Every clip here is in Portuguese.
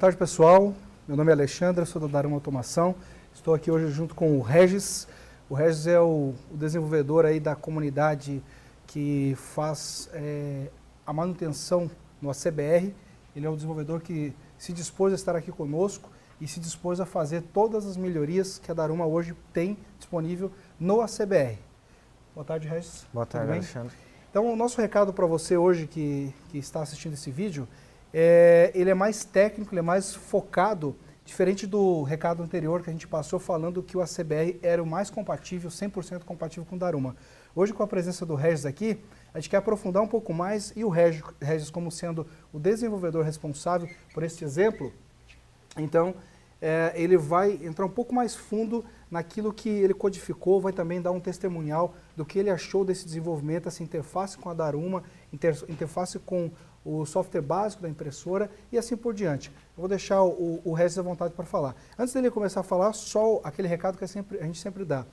tarde, pessoal. Meu nome é Alexandre, sou da Daruma Automação. Estou aqui hoje junto com o Regis. O Regis é o desenvolvedor aí da comunidade que faz a manutenção no ACBR. Ele é um desenvolvedor que se dispôs a estar aqui conosco e se dispôs a fazer todas as melhorias que a Daruma hoje tem disponível no ACBR. Boa tarde, Regis. Boa tarde, Alexandre. Então, o nosso recado para você hoje que está assistindo esse vídeo, ele é mais técnico, ele é mais focado, diferente do recado anterior que a gente passou falando que o ACBR era o mais compatível, 100% compatível com o Daruma. Hoje, com a presença do Regis aqui, a gente quer aprofundar um pouco mais e o Regis como sendo o desenvolvedor responsável por este exemplo, então ele vai entrar um pouco mais fundo naquilo que ele codificou, vai também dar um testemunhal do que ele achou desse desenvolvimento, essa interface com a Daruma, interface com o software básico da impressora e assim por diante. Eu vou deixar o Regis à vontade para falar. Antes dele começar a falar, só aquele recado que a gente sempre dá.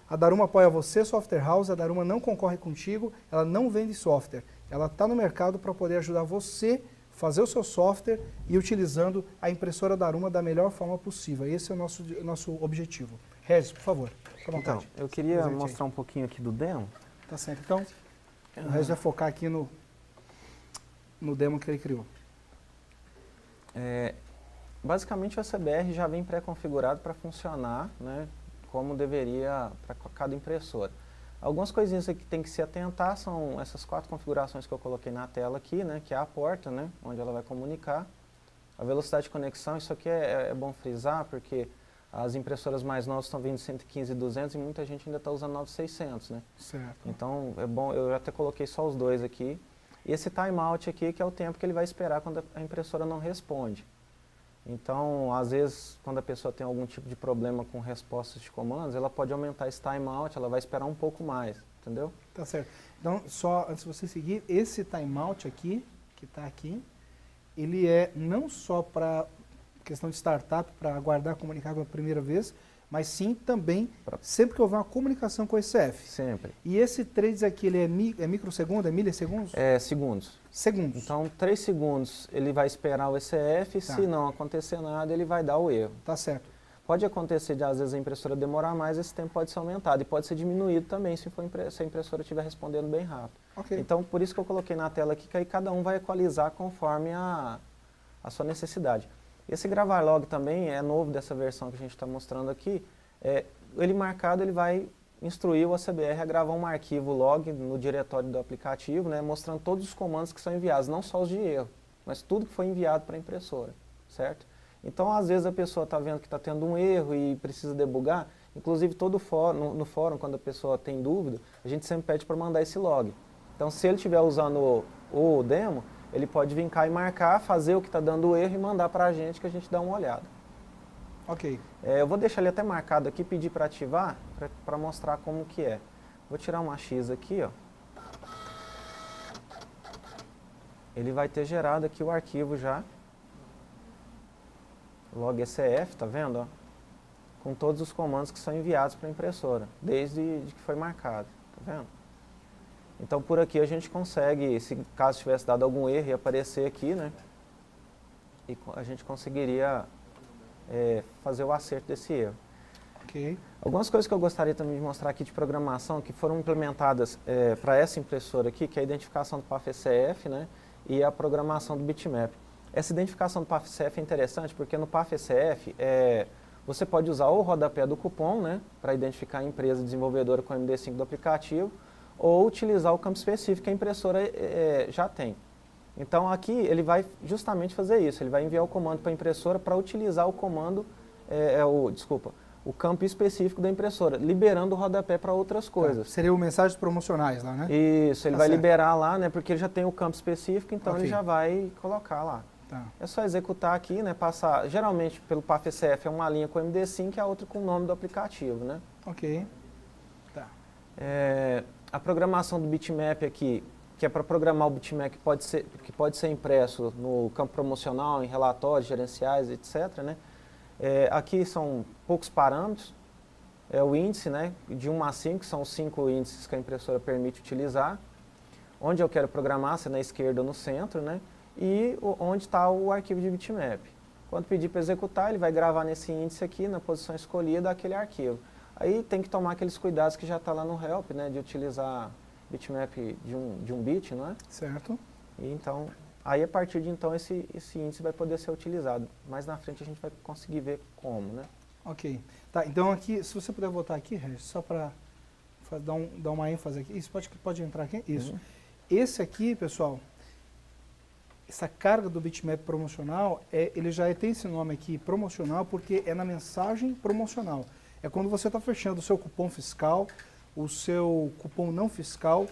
A Daruma apoia você, software house, a Daruma não concorre contigo, ela não vende software. Ela está no mercado para poder ajudar você a fazer o seu software e utilizando a impressora Daruma da melhor forma possível. Esse é o nosso objetivo. Regis, por favor, fica à vontade. Então, eu queria mostrar um pouquinho aqui do demo. Tá certo. Então, o Regis vai focar aqui no demo que ele criou. Basicamente, o ACBR já vem pré-configurado para funcionar, né, como deveria para cada impressora. Algumas coisinhas aqui que tem que se atentar são essas 4 configurações que eu coloquei na tela aqui, né, que é a porta, né, onde ela vai comunicar. A velocidade de conexão, isso aqui é bom frisar, porque as impressoras mais novas estão vindo 115 e 200 e muita gente ainda está usando 9600, né? Certo. Então, é bom, eu até coloquei só os dois aqui. E esse timeout aqui, que é o tempo que ele vai esperar quando a impressora não responde. Então, às vezes, quando a pessoa tem algum tipo de problema com respostas de comandos, ela pode aumentar esse timeout, ela vai esperar um pouco mais, entendeu? Tá certo. Então, só antes de você seguir, esse timeout aqui, que está aqui, ele é não só para questão de startup, para aguardar comunicar pela primeira vez, mas sim também sempre que houver uma comunicação com o ECF. Sempre. E esse trades aqui, ele é microsegundo, é milissegundos? É segundos. Segundos. Então, 3 segundos ele vai esperar o ECF, Tá. Se não acontecer nada, ele vai dar o erro. Tá certo. Pode acontecer de, às vezes, a impressora demorar mais, esse tempo pode ser aumentado e pode ser diminuído também se a impressora estiver respondendo bem rápido. Ok. Então, por isso que eu coloquei na tela aqui, que aí cada um vai equalizar conforme a sua necessidade. Esse gravar log também é novo dessa versão que a gente está mostrando aqui. Ele marcado, ele vai instruir o ACBR a gravar um arquivo log no diretório do aplicativo, né, mostrando todos os comandos que são enviados, não só os de erro, mas tudo que foi enviado para a impressora, certo? Então, às vezes a pessoa está vendo que está tendo um erro e precisa debugar, inclusive no fórum, quando a pessoa tem dúvida, a gente sempre pede para mandar esse log. Então, se ele estiver usando o demo, ele pode vir cá e marcar, fazer o que está dando o erro e mandar para a gente que a gente dá uma olhada. Ok. Eu vou deixar ele até marcado aqui, pedir para ativar, para mostrar como que é. Vou tirar uma X aqui, ó. Ele vai ter gerado aqui o arquivo já. Log ECF, tá vendo? Ó? Com todos os comandos que são enviados para a impressora, desde que foi marcado, tá vendo? Então por aqui a gente consegue, se caso tivesse dado algum erro, ia aparecer aqui, né? E a gente conseguiria fazer o acerto desse erro. Ok. Algumas coisas que eu gostaria também de mostrar aqui de programação que foram implementadas para essa impressora aqui, que é a identificação do PAF-ECF, né? E a programação do bitmap. Essa identificação do PAF-ECF é interessante porque no PAF-ECF você pode usar ou o rodapé do cupom, né? Para identificar a empresa desenvolvedora com o MD5 do aplicativo, ou utilizar o campo específico que a impressora já tem. Então aqui ele vai justamente fazer isso, ele vai enviar o comando para a impressora para utilizar o comando, o campo específico da impressora, liberando o rodapé para outras coisas. Tá. Seriam mensagens promocionais lá, né? Isso, ele Tá vai certo. liberar lá, né, porque ele já tem o campo específico, então Ok. ele já vai colocar lá. Tá. É só executar aqui, né, passar, geralmente pelo PAF-ECF é uma linha com MD5 e a outra com o nome do aplicativo, né? Ok. Tá. A programação do bitmap aqui, que é para programar o bitmap que pode ser impresso no campo promocional, em relatórios, gerenciais, etc., né? Aqui são poucos parâmetros, o índice, né, de 1 a 5, que são os 5 índices que a impressora permite utilizar, onde eu quero programar, se é na esquerda ou no centro, né, e onde está o arquivo de bitmap. Quando pedir para executar, ele vai gravar nesse índice aqui, na posição escolhida, aquele arquivo. Aí tem que tomar aqueles cuidados que já está lá no help, né, de utilizar bitmap de um bit, não é? Certo. E então, aí a partir de então esse índice vai poder ser utilizado. Mais na frente a gente vai conseguir ver como, né? Ok. Tá, então aqui, se você puder voltar aqui, Regis, só para dar uma ênfase aqui. Isso, pode entrar aqui? Isso. Uhum. Esse aqui, pessoal, essa carga do bitmap promocional, ele já tem esse nome aqui, promocional, porque é na mensagem promocional. É quando você está fechando o seu cupom fiscal, o seu cupom não fiscal,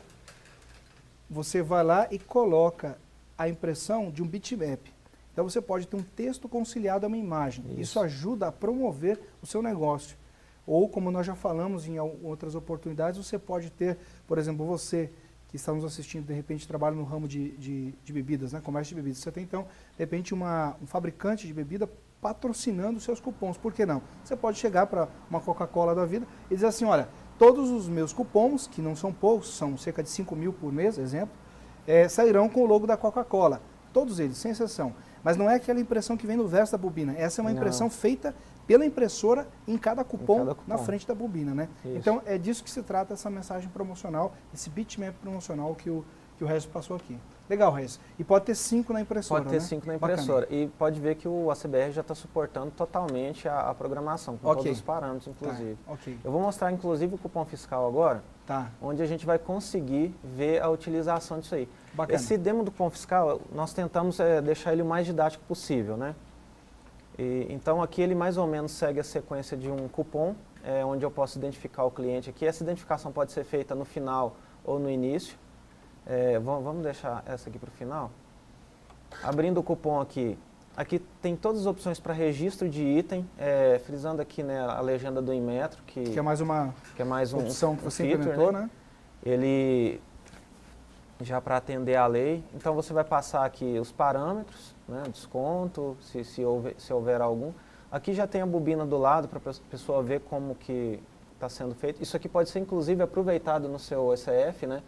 você vai lá e coloca a impressão de um bitmap. Então você pode ter um texto conciliado a uma imagem. Isso ajuda a promover o seu negócio. Ou, como nós já falamos em outras oportunidades, você pode ter, por exemplo, você que está nos assistindo, de repente trabalha no ramo de bebidas, né? Comércio de bebidas. Você tem, então, de repente, um fabricante de bebida patrocinando os seus cupons. Por que não? Você pode chegar para uma Coca-Cola da vida e dizer assim, olha, todos os meus cupons, que não são poucos, são cerca de 5 mil por mês, exemplo, sairão com o logo da Coca-Cola. Todos eles, sem exceção. Mas não é aquela impressão que vem no verso da bobina. Essa é uma impressão feita pela impressora em cada cupom, na frente da bobina, né? Isso. Então, é disso que se trata essa mensagem promocional, esse bitmap promocional que o Regis passou aqui. Legal, Regis. E pode ter 5 na impressora, Pode ter né? 5 na impressora. Bacana. E pode ver que o ACBR já está suportando totalmente a programação, com todos os parâmetros, inclusive. Tá. Okay. Eu vou mostrar, inclusive, o cupom fiscal agora, onde a gente vai conseguir ver a utilização disso aí. Bacana. Esse demo do cupom fiscal, nós tentamos deixar ele o mais didático possível, né? Então, aqui ele mais ou menos segue a sequência de um cupom, onde eu posso identificar o cliente aqui. Essa identificação pode ser feita no final ou no início. Vamos deixar essa aqui para o final. Abrindo o cupom aqui, tem todas as opções para registro de item, frisando aqui, né, a legenda do Inmetro, que é mais uma opção que você implementou, né? Ele já para atender a lei. Então você vai passar aqui os parâmetros, né, desconto, se houver algum. Aqui já tem a bobina do lado para a pessoa ver como que está sendo feito. Isso aqui pode ser inclusive aproveitado no seu ECF, né?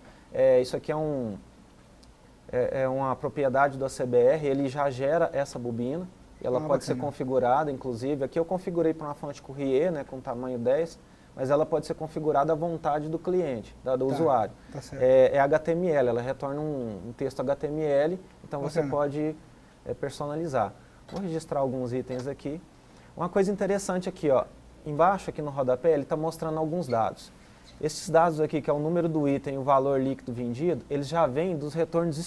Isso aqui é uma propriedade do ACBR, ele já gera essa bobina, ela pode ser configurada, inclusive. Aqui eu configurei para uma fonte Courrier, né, com tamanho 10, mas ela pode ser configurada à vontade do cliente, do usuário. Tá certo. É HTML, ela retorna um texto HTML, então você pode personalizar. Vou registrar alguns itens aqui. Uma coisa interessante aqui, ó, embaixo aqui no rodapé, ele está mostrando alguns dados. Esses dados aqui, que é o número do item e o valor líquido vendido, eles já vêm dos retornos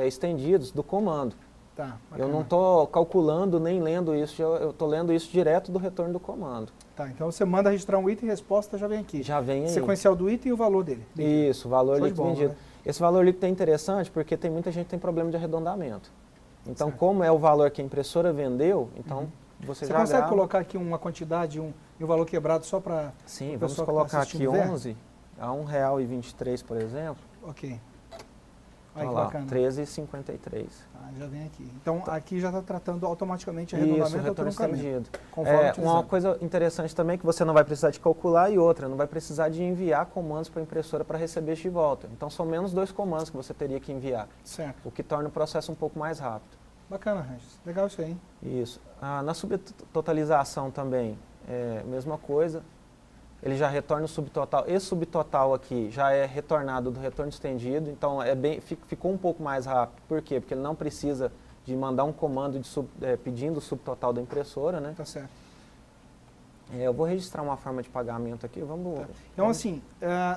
estendidos do comando. Tá, eu não estou calculando nem lendo isso, eu estou lendo isso direto do retorno do comando. Tá, então você manda registrar um item e a resposta já vem aqui. Já vem aí. Sequencial do item e o valor dele. Isso, o valor líquido vendido. Né? Esse valor líquido é interessante porque tem muita gente que tem problema de arredondamento. Então, como é o valor que a impressora vendeu, então você já consegue grava. Colocar aqui uma quantidade e um valor quebrado só para... Sim, vamos colocar aqui 11 a R$ 1,23, por exemplo. Ok. Aí, olha lá, 13,53. Já vem aqui. Então, aqui já está tratando automaticamente arredondamento. Isso, retorno estendido. Uma coisa interessante também que você não vai precisar de calcular e outra, não vai precisar de enviar comandos para a impressora para receber de volta. Então, são menos 2 comandos que você teria que enviar. Certo. O que torna o processo um pouco mais rápido. Bacana, Regis. Legal isso aí, hein? Isso. Na subtotalização também, mesma coisa. Ele já retorna o subtotal. Esse subtotal aqui já é retornado do retorno estendido, então ficou um pouco mais rápido. Por quê? Porque ele não precisa de mandar um comando pedindo o subtotal da impressora, né? Tá certo. Eu vou registrar uma forma de pagamento aqui, vamos... Então, assim,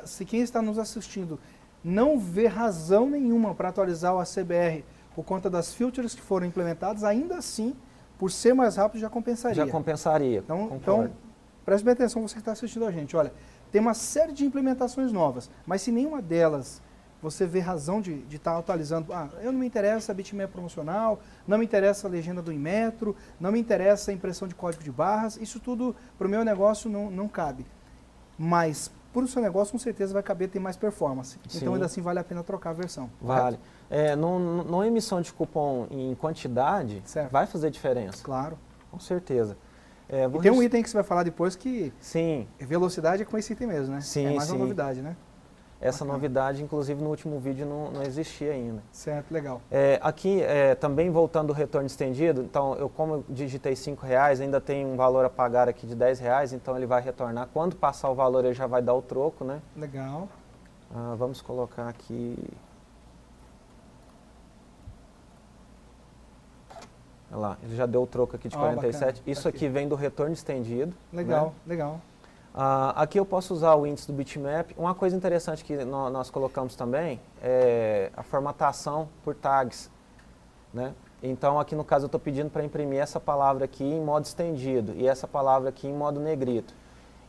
se quem está nos assistindo não vê razão nenhuma para atualizar o ACBR por conta das features que foram implementadas, ainda assim, por ser mais rápido, já compensaria. Já compensaria, então preste bem atenção, você que está assistindo a gente. Olha, tem uma série de implementações novas, mas se nenhuma delas você vê razão de estar atualizando, eu não me interessa a bitmap promocional, não me interessa a legenda do Inmetro, não me interessa a impressão de código de barras, isso tudo para o meu negócio não cabe. Mas para o seu negócio, com certeza, vai caber ter mais performance. Sim. Então, ainda assim, vale a pena trocar a versão. Vale. Não emissão de cupom em quantidade, vai fazer diferença. Claro. Com certeza. E tem um item que você vai falar depois que sim. Velocidade é com esse item mesmo, né? Sim, é mais uma novidade, né? Essa Bacana. novidade, inclusive no último vídeo, não existia ainda. Certo, legal. Aqui, também voltando ao retorno estendido, então, como eu digitei R$5, ainda tem um valor a pagar aqui de R$10, então ele vai retornar. Quando passar o valor, ele já vai dar o troco, né? Legal. Vamos colocar aqui... Olha lá, ele já deu o troco aqui de 47. Bacana. Isso aqui vem do retorno estendido. Legal, né? legal. Aqui eu posso usar o índice do bitmap. Uma coisa interessante que nós colocamos também é a formatação por tags, né? Então aqui no caso eu estou pedindo para imprimir essa palavra aqui em modo estendido e essa palavra aqui em modo negrito.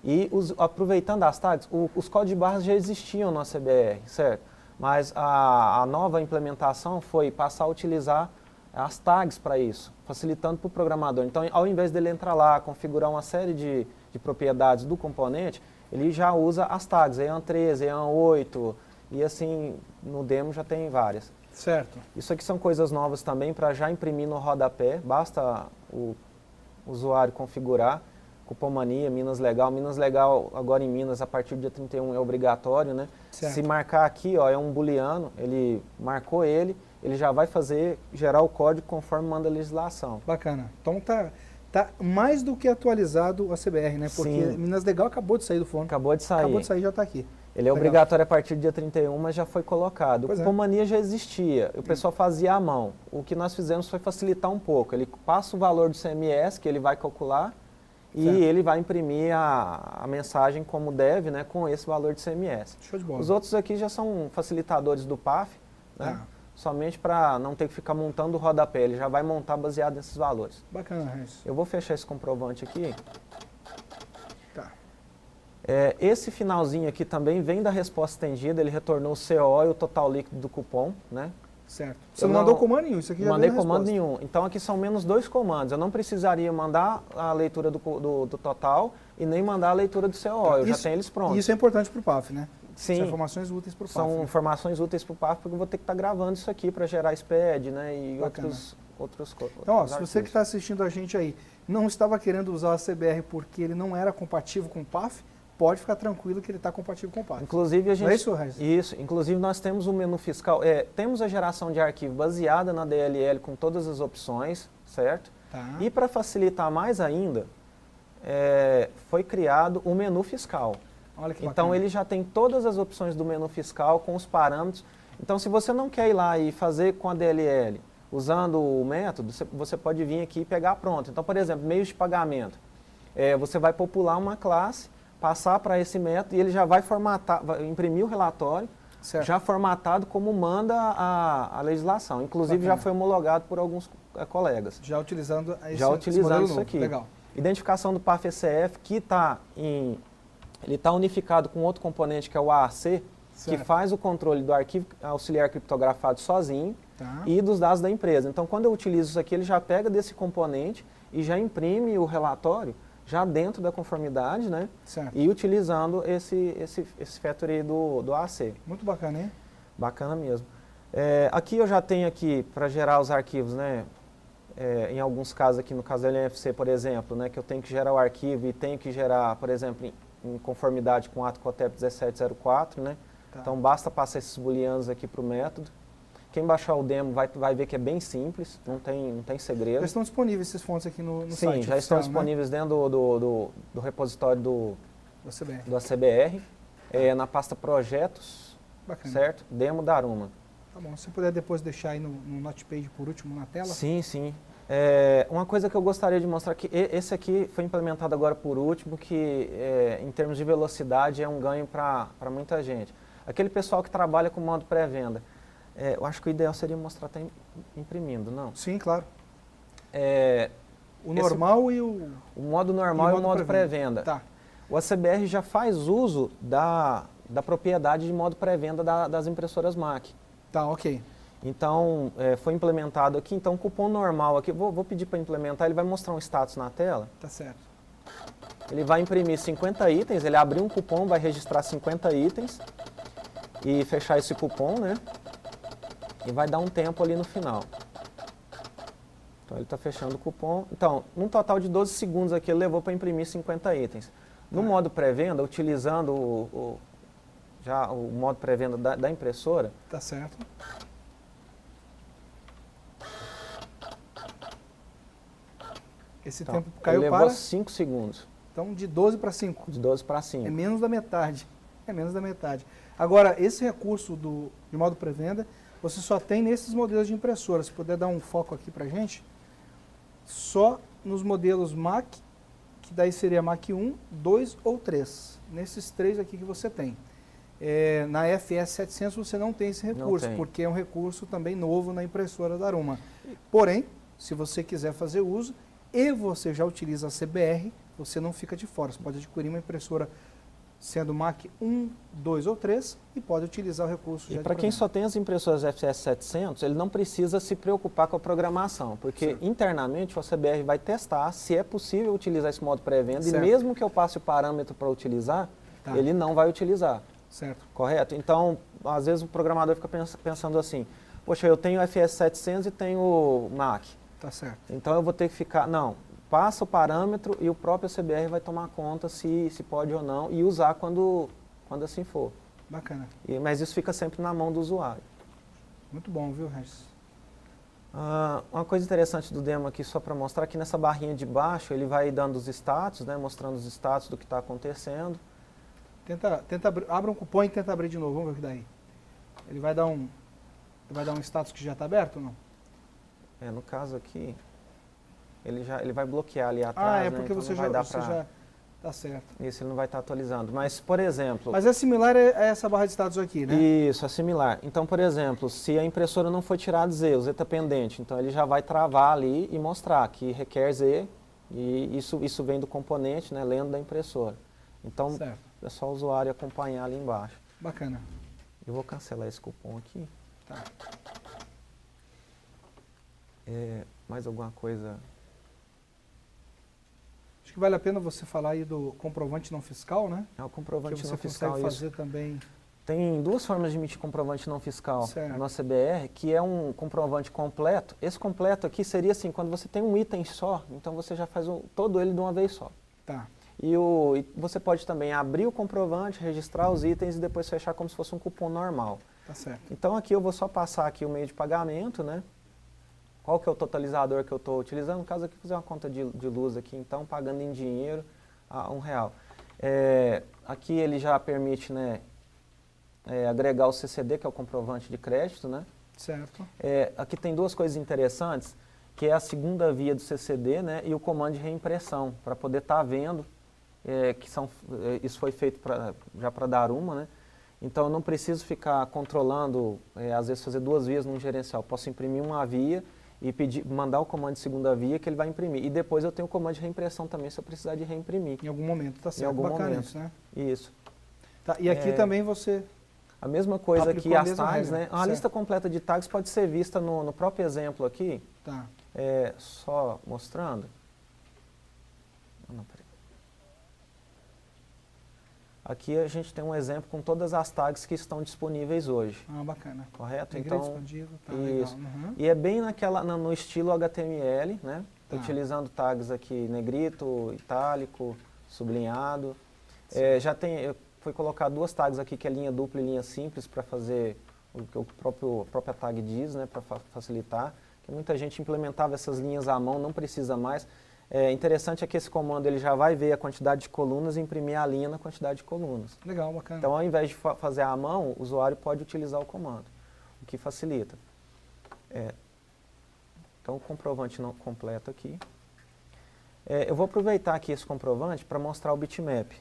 E aproveitando as tags, os códigos de barras já existiam no ACBR, certo? Mas a nova implementação foi passar a utilizar as tags para isso, facilitando para o programador. Então, ao invés dele entrar lá, configurar uma série de propriedades do componente, ele já usa as tags, EAN13, EAN8, e assim, no demo já tem várias. Certo. Isso aqui são coisas novas também para já imprimir no rodapé, basta o usuário configurar. Cupomania, Minas Legal. Minas Legal agora em Minas, a partir do dia 31 é obrigatório, né? Certo. Se marcar aqui, ó, é um booleano, ele marcou ele já vai gerar o código conforme manda a legislação. Bacana. Então tá mais do que atualizado o ACBR, né? Porque Sim. Minas Legal acabou de sair do forno. Acabou de sair. Acabou de sair e já está aqui. Ele é Legal. obrigatório a partir do dia 31, mas já foi colocado. Pois O Cupomania já existia, o pessoal fazia à mão. O que nós fizemos foi facilitar um pouco. Ele passa o valor do CMS que ele vai calcular e certo. ele vai imprimir a mensagem como deve, né, com esse valor de CMS. Show de bola. Os outros aqui já são facilitadores do PAF, né, somente para não ter que ficar montando o rodapé. Ele já vai montar baseado nesses valores. Bacana, Reis. Eu vou fechar esse comprovante aqui. Tá. Esse finalzinho aqui também vem da resposta estendida, ele retornou o CO e o total líquido do cupom, né? Certo. Você não mandou comando nenhum, isso aqui já mandei veio na comando resposta. nenhum. Então aqui são menos 2 comandos. Eu não precisaria mandar a leitura do total e nem mandar a leitura do CO. Eu já tenho eles prontos. Isso é importante para o PAF, né? Sim. São informações úteis para o PAF. São né? informações úteis para o PAF, porque eu vou ter que estar gravando isso aqui para gerar SPED, né? E outros coisas. Então, ó, se você que está assistindo a gente aí não estava querendo usar a CBR porque ele não era compatível com o PAF, pode ficar tranquilo que ele está compatível com o PAF. Inclusive a gente... Não é isso, Reis? Isso. Inclusive nós temos um menu fiscal. Temos a geração de arquivo baseada na DLL com todas as opções, certo? Tá. E para facilitar mais ainda, foi criado o menu fiscal. Olha que então bacana. ele já tem todas as opções do menu fiscal com os parâmetros. Então se você não quer ir lá e fazer com a DLL, usando o método, você pode vir aqui e pegar pronto. Então, por exemplo, meios de pagamento. Você vai popular uma classe, passar para esse método e ele já vai formatar, vai imprimir o relatório, certo. já formatado como manda a legislação. Inclusive bacana. Já foi homologado por alguns colegas. Já utilizando esse modelo isso novo. aqui. Legal. Identificação do PAF-ECF, que ele está unificado com outro componente que é o AAC, certo. que faz o controle do arquivo auxiliar criptografado sozinho, tá. e dos dados da empresa. Então, quando eu utilizo isso aqui, ele já pega desse componente e já imprime o relatório já dentro da conformidade, né? Certo. E utilizando esse factory do AAC. Muito bacana, hein? Bacana mesmo. Aqui eu já tenho aqui para gerar os arquivos, né? Em alguns casos aqui, no caso da LNFC, por exemplo, né? Que eu tenho que gerar o arquivo e tenho que gerar, por exemplo, em conformidade com o ato COTEP 1704, né? Tá. Então basta passar esses booleanos aqui para o método. Quem baixar o demo vai ver que é bem simples, não tem segredo. Já estão disponíveis esses fontes aqui no Sim, site. Sim, já estão disponíveis, né? Dentro do repositório do ACBR, na pasta projetos, bacana. certo? Demo da Aruma. Tá bom, se puder depois deixar aí no Notepad por último na tela. Sim, sim. Uma coisa que eu gostaria de mostrar que esse aqui foi implementado agora por último, que em termos de velocidade é um ganho para muita gente. Aquele pessoal que trabalha com modo pré-venda, eu acho que o ideal seria mostrar até imprimindo, não? Sim, claro. O normal e o... O modo normal e o modo pré-venda. Tá. O ACBR já faz uso da propriedade de modo pré-venda das impressoras MAC. Tá, ok. Então, foi implementado aqui. Então, o cupom normal aqui, vou pedir para implementar, ele vai mostrar um status na tela. Tá certo. Ele vai imprimir 50 itens, ele abriu um cupom, vai registrar 50 itens e fechar esse cupom, né? E vai dar um tempo ali no final. Então, ele está fechando o cupom. Então, num total de 12 segundos aqui, ele levou para imprimir 50 itens. No modo pré-venda, utilizando já o modo pré-venda da impressora. Tá certo. Esse Então, tempo caiu levou para... 5 segundos. Então, de 12 para 5. De 12 para 5. É menos da metade. É menos da metade. Agora, esse recurso de modo pré-venda, você só tem nesses modelos de impressora. Se puder dar um foco aqui pra gente, só nos modelos Mac, que daí seria Mac 1, 2 ou 3. Nesses 3 aqui que você tem. Na FS700 você não tem esse recurso, porque é um recurso também novo na impressora da Aruma. Porém, se você quiser fazer uso e você já utiliza a CBR, você não fica de fora. Você pode adquirir uma impressora sendo Mac 1, 2 ou 3 e pode utilizar o recurso. E para quem só tem as impressoras FS700, ele não precisa se preocupar com a programação, porque internamente o CBR vai testar se é possível utilizar esse modo pré-venda e mesmo que eu passe o parâmetro para utilizar, ele não vai utilizar. Certo. Correto? Então, às vezes o programador fica pensando assim, poxa, eu tenho FS700 e tenho Mac. Tá certo. Então eu vou ter que ficar... Não, passa o parâmetro e o próprio CBR vai tomar conta se pode ou não e usar quando assim for. Bacana. Mas isso fica sempre na mão do usuário. Muito bom, viu, Regis? Uma coisa interessante do demo aqui, só para mostrar, que nessa barrinha de baixo ele vai dando os status, né, mostrando os status do que está acontecendo. Abra um cupom e tenta abrir de novo, vamos ver o que daí. Ele vai dar um status que já está aberto ou não? No caso aqui, ele vai bloquear ali atrás, porque então você já tá certo. Isso, ele não vai estar atualizando. Mas, por exemplo... Mas é similar a essa barra de status aqui, né? Isso, é similar. Então, por exemplo, se a impressora não for tirar Z, o Z está pendente, então ele já vai travar ali e mostrar que requer Z, e isso vem do componente, né, lendo da impressora. Então, é só o usuário acompanhar ali embaixo. Bacana. Eu vou cancelar esse cupom aqui. Tá. Mais alguma coisa? Acho que vale a pena você falar aí do comprovante não fiscal, né? O comprovante não fiscal. Que você consegue fazer também. Tem duas formas de emitir comprovante não fiscal na CBR, que é um comprovante completo. Esse completo aqui seria assim, quando você tem um item só, então você já faz todo ele de uma vez só. Tá. E você pode também abrir o comprovante, registrar os itens e depois fechar como se fosse um cupom normal. Tá certo. Então aqui eu vou só passar aqui o meio de pagamento, né? Qual que é o totalizador que eu estou utilizando? No caso aqui, fazer uma conta de luz aqui, então, pagando em dinheiro a R$1. Aqui ele já permite, né, agregar o CCD, que é o comprovante de crédito, né? Certo. Aqui tem duas coisas interessantes, que é a segunda via do CCD, né, e o comando de reimpressão, para poder estar vendo, isso foi feito já para dar uma, né? Então eu não preciso ficar controlando, às vezes fazer duas vias num gerencial. Posso imprimir uma via e mandar o comando de segunda via que ele vai imprimir. E depois eu tenho o comando de reimpressão também, se eu precisar de reimprimir. Em algum momento, tá certo. Em algum Bacana momento. Isso, né? Isso. Tá, e aqui também você... A mesma coisa aqui, as tags, né? A certo. lista completa de tags pode ser vista no próprio exemplo aqui. Tá. Só mostrando. Não, peraí. Aqui a gente tem um exemplo com todas as tags que estão disponíveis hoje. Bacana. Correto? Negrito, Então, expandido, tá isso. Legal. Uhum. E é bem no estilo HTML, né? Tá. Utilizando tags aqui negrito, itálico, sublinhado. Já foi colocar duas tags aqui, que é linha dupla e linha simples, para fazer o que a própria tag diz, né? Para facilitar. Que muita gente implementava essas linhas à mão, não precisa mais. Interessante é que esse comando ele já vai ver a quantidade de colunas e imprimir a linha na quantidade de colunas. Legal, bacana. Então, ao invés de fazer à mão, o usuário pode utilizar o comando, o que facilita. Então, o comprovante não completo aqui. Eu vou aproveitar aqui esse comprovante para mostrar o bitmap.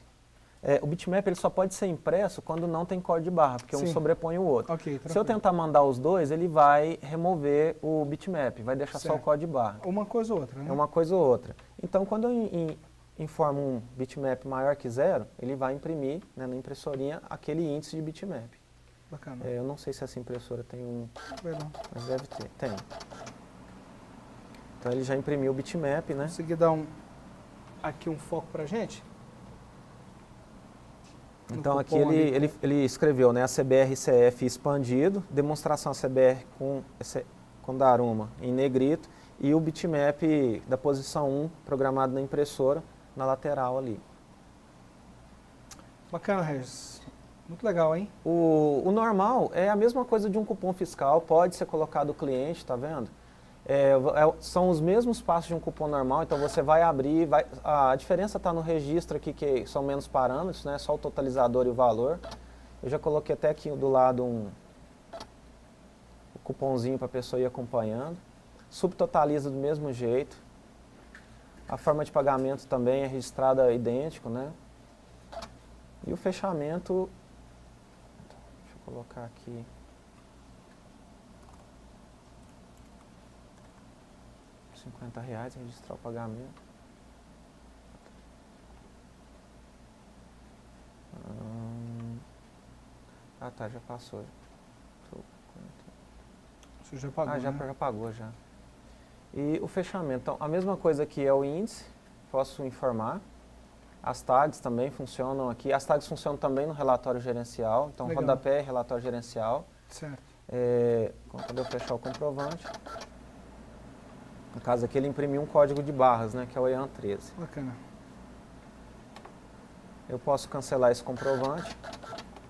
O bitmap ele só pode ser impresso quando não tem código de barra, porque um sobrepõe o outro. Okay, se eu tentar mandar os dois, ele vai remover o bitmap, vai deixar só o código de barra. Uma coisa ou outra, né? É uma coisa ou outra. Então, quando eu informo um bitmap maior que 0, ele vai imprimir, né, na impressorinha aquele índice de bitmap. Bacana. Eu não sei se essa impressora tem um, mas deve ter. Tem. Então, ele já imprimiu o bitmap, né? Consegui dar aqui um foco pra gente? Então aqui ele escreveu, né, a CBR-CF expandido, demonstração CBR com Daruma em negrito e o bitmap da posição 1 programado na impressora na lateral ali. Bacana, Regis. Muito legal, hein? O normal é a mesma coisa de um cupom fiscal, pode ser colocado o cliente, tá vendo? São os mesmos passos de um cupom normal, então você vai abrir, a diferença está no registro aqui, que são menos parâmetros, né? Só o totalizador e o valor. Eu já coloquei até aqui do lado um cupomzinho para a pessoa ir acompanhando. Subtotaliza do mesmo jeito. A forma de pagamento também é registrada idêntico, né? E o fechamento, deixa eu colocar aqui. R$50, registrar o pagamento. Tá, já passou. Você já pagou, já pagou já. E o fechamento, então, a mesma coisa que é o índice, posso informar. As tags também funcionam aqui. As tags funcionam também no relatório gerencial. Então, legal. Rodapé é relatório gerencial. Certo. Quando eu fechar o comprovante, no caso aqui ele imprimiu um código de barras, né, que é o EAN 13. Bacana. Eu posso cancelar esse comprovante,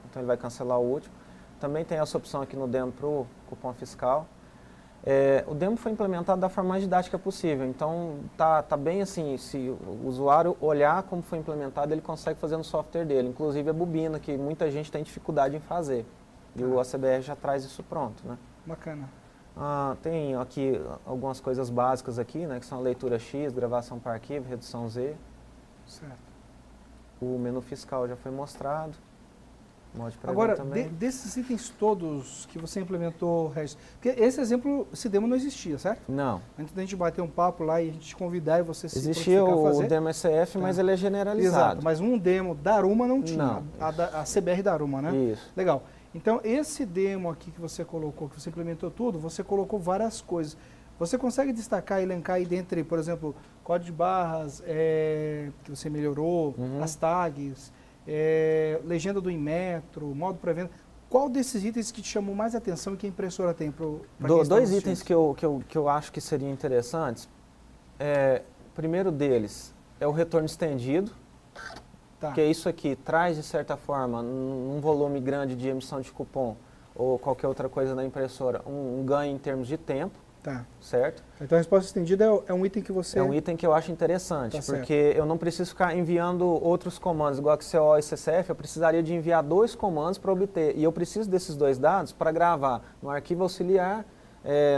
então ele vai cancelar o último. Também tem essa opção aqui no demo para o cupom fiscal. O demo foi implementado da forma mais didática possível, então tá bem assim, se o usuário olhar como foi implementado, ele consegue fazer no software dele, inclusive a bobina, que muita gente tem dificuldade em fazer. E o ACBR já traz isso pronto, né? Bacana. Tem aqui algumas coisas básicas aqui, né, que são a leitura X, gravação para arquivo, redução Z. Certo. O menu fiscal já foi mostrado. Agora, desses itens todos que você implementou, Regis, porque esse demo não existia, certo? Não. Antes da gente bater um papo lá e a gente te convidar e você existia o demo ECF, mas ele é generalizado. Exato, mas um demo da Aruma não tinha, não. A CBR da Aruma, né? Isso. Legal. Então, esse demo aqui que você colocou, que você implementou tudo, você colocou várias coisas. Você consegue destacar e elencar aí dentre, por exemplo, código de barras, que você melhorou, as tags, legenda do Inmetro, modo pré-venda. Qual desses itens que te chamou mais atenção e que a impressora tem para dois itens que eu acho que seriam interessantes. O primeiro deles é o retorno estendido. Tá. Que isso aqui traz, de certa forma, num volume grande de emissão de cupom ou qualquer outra coisa na impressora, um ganho em termos de tempo. Tá. Certo? Então a resposta estendida é um item que você... É um item que eu acho interessante, tá, porque certo. eu não preciso ficar enviando outros comandos, igual que CO e CCF, eu precisaria de enviar 2 comandos para obter, e eu preciso desses 2 dados para gravar no arquivo auxiliar,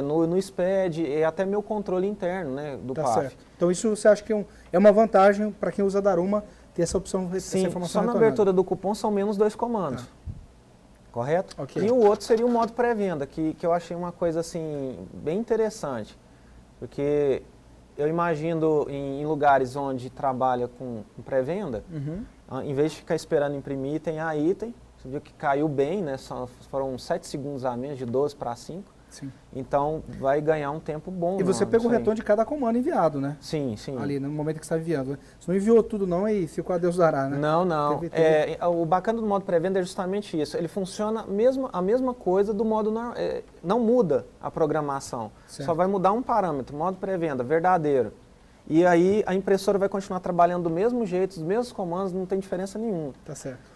no SPED e até meu controle interno, né, do PAF. Certo. Então isso você acha que é uma vantagem para quem usa Daruma ter essa opção, sim, essa informação só na abertura do cupom são menos 2 comandos. Tá. Correto? Okay. E o outro seria o modo pré-venda, que eu achei uma coisa assim bem interessante, porque eu imagino em lugares onde trabalha com pré-venda, em vez de ficar esperando imprimir item a item, você viu que caiu bem, né? Foram 7 segundos a menos, de 12 para 5. Sim. Então vai ganhar um tempo bom. E você pegou o retorno de cada comando enviado, né? Sim, sim. Ali, no momento que você está enviando. Né? Você não enviou tudo não e ficou a Deus dará, né? Não, não. O bacana do modo pré-venda é justamente isso. Ele funciona a mesma coisa do modo normal. Não muda a programação. Certo. Só vai mudar um parâmetro, modo pré-venda, verdadeiro. E aí a impressora vai continuar trabalhando do mesmo jeito, os mesmos comandos, não tem diferença nenhuma. Tá certo.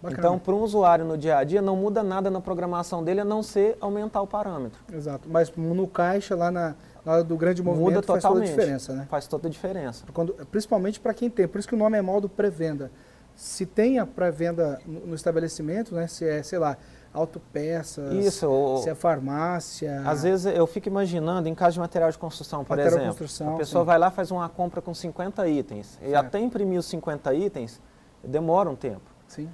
Bacana. Então, para um usuário no dia a dia, não muda nada na programação dele, a não ser aumentar o parâmetro. Exato. Mas no caixa, lá na hora do grande movimento, muda faz toda a diferença, né? Faz toda a diferença. Principalmente para quem tem. Por isso que o nome é modo pré-venda. Se tem a pré-venda no estabelecimento, né? Se é, sei lá, autopeças, se é farmácia... Às vezes eu fico imaginando, em caso de material de construção, por exemplo, a pessoa vai lá e faz uma compra com 50 itens. Certo. E até imprimir os 50 itens, demora um tempo. Sim.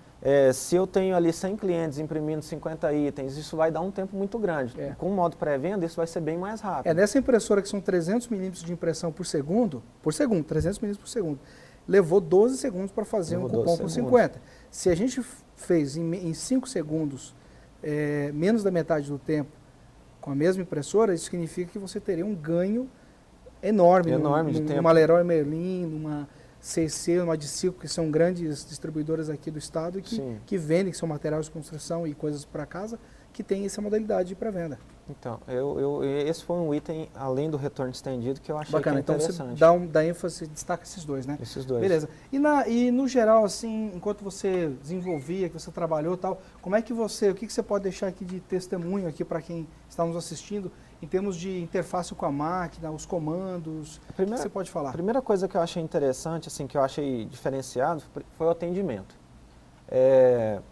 Se eu tenho ali 100 clientes imprimindo 50 itens, isso vai dar um tempo muito grande. Com o modo pré-venda, isso vai ser bem mais rápido. Nessa impressora que são 300 milímetros de impressão por segundo, 300 milímetros por segundo, levou 12 segundos para fazer um cupom com 50. Se a gente fez em 5 segundos, menos da metade do tempo, com a mesma impressora, isso significa que você teria um ganho enorme de tempo. Numa Leroy Merlin, CC, uma Adcico, que são grandes distribuidoras aqui do estado e que vendem, que são materiais de construção e coisas para casa, que tem essa modalidade de pré-venda. Então, esse foi um item, além do retorno estendido, que eu achei bacana. Que é interessante. Então você dá ênfase, destaca esses dois, né? Esses dois. Beleza. E no geral, assim, enquanto você desenvolvia, que você trabalhou e tal, como é que o que você pode deixar aqui de testemunho aqui para quem está nos assistindo, em termos de interface com a máquina, os comandos, o que você pode falar? A primeira coisa que eu achei interessante, assim, que eu achei diferenciado, foi o atendimento.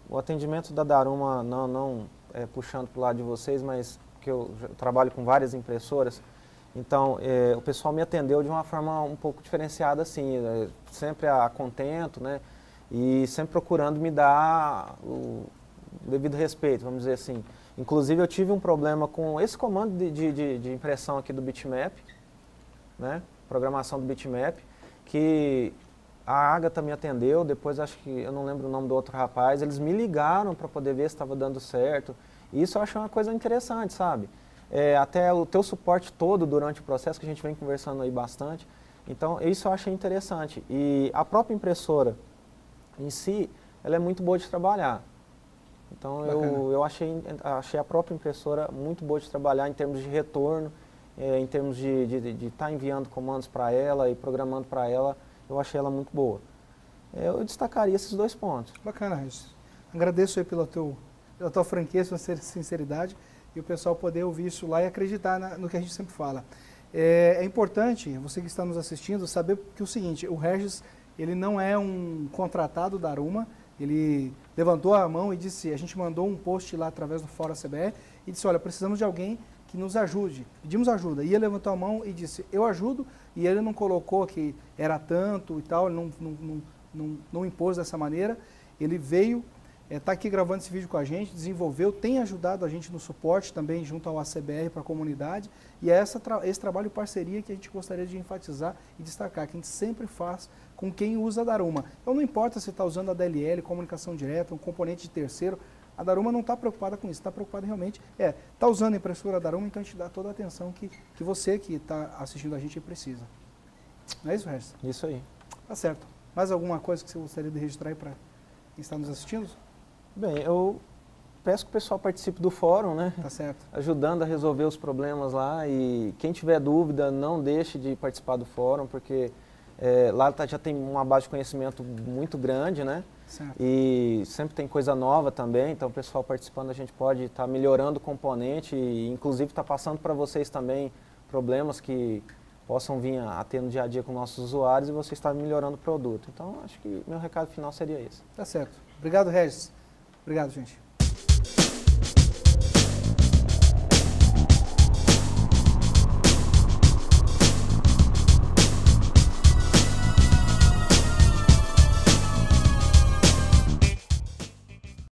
O atendimento da Daruma, não puxando para o lado de vocês, mas que eu trabalho com várias impressoras, então o pessoal me atendeu de uma forma um pouco diferenciada, assim, sempre a contento, né, e sempre procurando me dar o devido respeito, vamos dizer assim. Inclusive eu tive um problema com esse comando de impressão aqui do bitmap, né, programação do bitmap, que a Agatha me atendeu, depois acho que, eu não lembro o nome do outro rapaz, eles me ligaram para poder ver se estava dando certo. E isso eu achei uma coisa interessante, sabe? Até o teu suporte todo durante o processo, que a gente vem conversando aí bastante. Então, isso eu achei interessante. E a própria impressora em si, ela é muito boa de trabalhar. Então, eu achei a própria impressora muito boa de trabalhar em termos de retorno, em termos de estar enviando comandos para ela e programando para ela, eu achei ela muito boa. Eu destacaria esses dois pontos. Bacana, Regis. Agradeço aí pela tua franqueza, sua sinceridade, e o pessoal poder ouvir isso lá e acreditar no que a gente sempre fala. É importante, você que está nos assistindo, saber que é o seguinte, o Regis, ele não é um contratado da Daruma, ele levantou a mão e disse, a gente mandou um post lá através do Fórum CBR, e disse, olha, precisamos de alguém que nos ajude, pedimos ajuda. E ele levantou a mão e disse, eu ajudo, e ele não colocou que era tanto e tal, ele não impôs dessa maneira, ele veio, está aqui gravando esse vídeo com a gente, desenvolveu, tem ajudado a gente no suporte também junto ao ACBR para a comunidade, e é esse trabalho de parceria que a gente gostaria de enfatizar e destacar, que a gente sempre faz com quem usa a Daruma. Então não importa se está usando a DLL, comunicação direta, um componente de terceiro, a Daruma não está preocupada com isso, está preocupada realmente, está usando a impressora Daruma, então a gente dá toda a atenção que você que está assistindo a gente precisa. Não é isso, Regis? Isso aí. Tá certo. Mais alguma coisa que você gostaria de registrar aí para quem está nos assistindo? Bem, eu peço que o pessoal participe do fórum, né? Tá certo. Ajudando a resolver os problemas lá, e quem tiver dúvida, não deixe de participar do fórum, porque lá já tem uma base de conhecimento muito grande, né? Certo. E sempre tem coisa nova também, então o pessoal participando a gente pode estar melhorando o componente e inclusive está passando para vocês também problemas que possam vir a ter no dia a dia com nossos usuários e você está melhorando o produto. Então acho que meu recado final seria esse. Tá certo. Obrigado, Regis. Obrigado, gente.